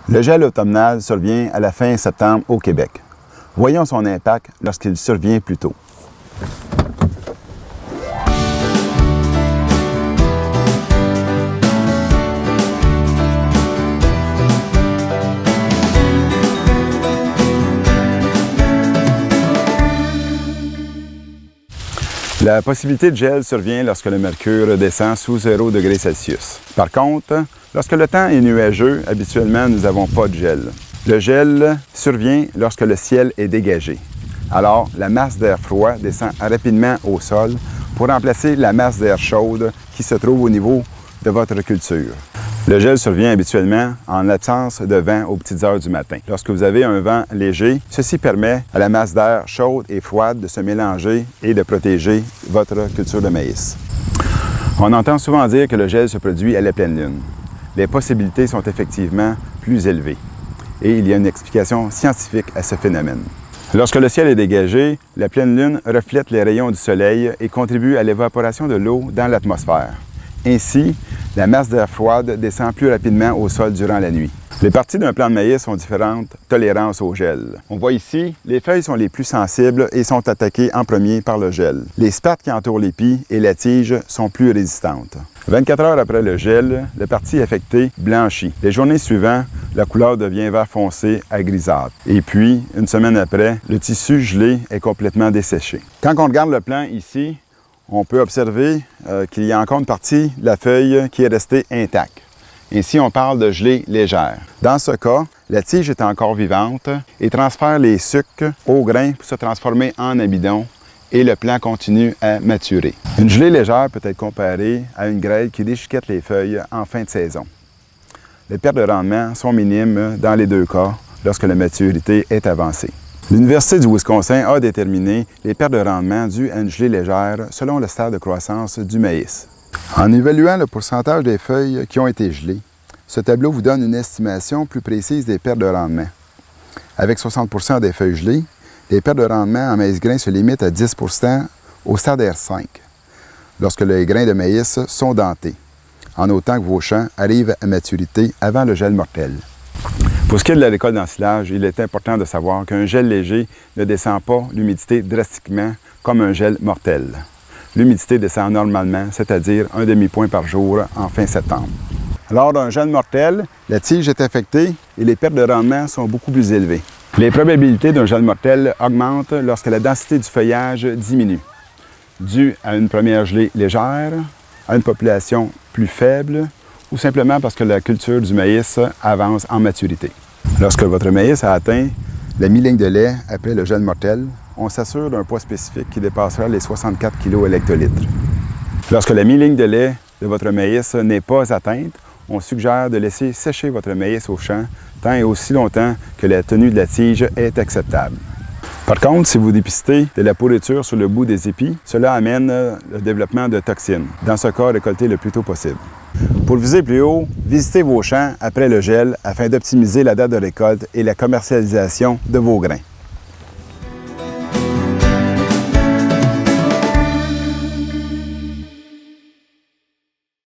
Le gel automnal survient à la fin septembre au Québec. Voyons son impact lorsqu'il survient plus tôt. La possibilité de gel survient lorsque le mercure descend sous 0 degrés Celsius. Par contre, lorsque le temps est nuageux, habituellement, nous n'avons pas de gel. Le gel survient lorsque le ciel est dégagé. Alors, la masse d'air froid descend rapidement au sol pour remplacer la masse d'air chaude qui se trouve au niveau de votre culture. Le gel survient habituellement en absence de vent aux petites heures du matin. Lorsque vous avez un vent léger, ceci permet à la masse d'air chaude et froide de se mélanger et de protéger votre culture de maïs. On entend souvent dire que le gel se produit à la pleine lune. Les possibilités sont effectivement plus élevées et il y a une explication scientifique à ce phénomène. Lorsque le ciel est dégagé, la pleine lune reflète les rayons du soleil et contribue à l'évaporation de l'eau dans l'atmosphère. Ainsi, la masse d'air froide descend plus rapidement au sol durant la nuit. Les parties d'un plant de maïs ont différentes tolérances au gel. On voit ici, les feuilles sont les plus sensibles et sont attaquées en premier par le gel. Les spathes qui entourent l'épi et la tige sont plus résistantes. 24 heures après le gel, la partie affectée blanchit. Les journées suivantes, la couleur devient vert foncé à grisâtre. Et puis, une semaine après, le tissu gelé est complètement desséché. Quand on regarde le plant ici, on peut observer qu'il y a encore une partie de la feuille qui est restée intacte. Ainsi, on parle de gelée légère. Dans ce cas, la tige est encore vivante et transfère les sucs au grain pour se transformer en amidon et le plant continue à maturer. Une gelée légère peut être comparée à une grêle qui déchiquette les feuilles en fin de saison. Les pertes de rendement sont minimes dans les deux cas lorsque la maturité est avancée. L'Université du Wisconsin a déterminé les pertes de rendement dues à une gelée légère selon le stade de croissance du maïs. En évaluant le pourcentage des feuilles qui ont été gelées, ce tableau vous donne une estimation plus précise des pertes de rendement. Avec 60 % des feuilles gelées, les pertes de rendement en maïs grain se limitent à 10 % au stade R5, lorsque les grains de maïs sont dentés, en autant que vos champs arrivent à maturité avant le gel mortel. Pour ce qui est de la récolte d'ensilage, il est important de savoir qu'un gel léger ne descend pas l'humidité drastiquement comme un gel mortel. L'humidité descend normalement, c'est-à-dire un demi-point par jour en fin septembre. Lors d'un gel mortel, la tige est affectée et les pertes de rendement sont beaucoup plus élevées. Les probabilités d'un gel mortel augmentent lorsque la densité du feuillage diminue, dû à une première gelée légère, à une population plus faible, ou simplement parce que la culture du maïs avance en maturité. Lorsque votre maïs a atteint la mi-ligne de lait après le gel mortel, on s'assure d'un poids spécifique qui dépassera les 64 kHz. Lorsque la mi-ligne de lait de votre maïs n'est pas atteinte, on suggère de laisser sécher votre maïs au champ tant et aussi longtemps que la tenue de la tige est acceptable. Par contre, si vous dépistez de la pourriture sur le bout des épis, cela amène le développement de toxines. Dans ce cas, récoltez le plus tôt possible. Pour viser plus haut, visitez vos champs après le gel afin d'optimiser la date de récolte et la commercialisation de vos grains.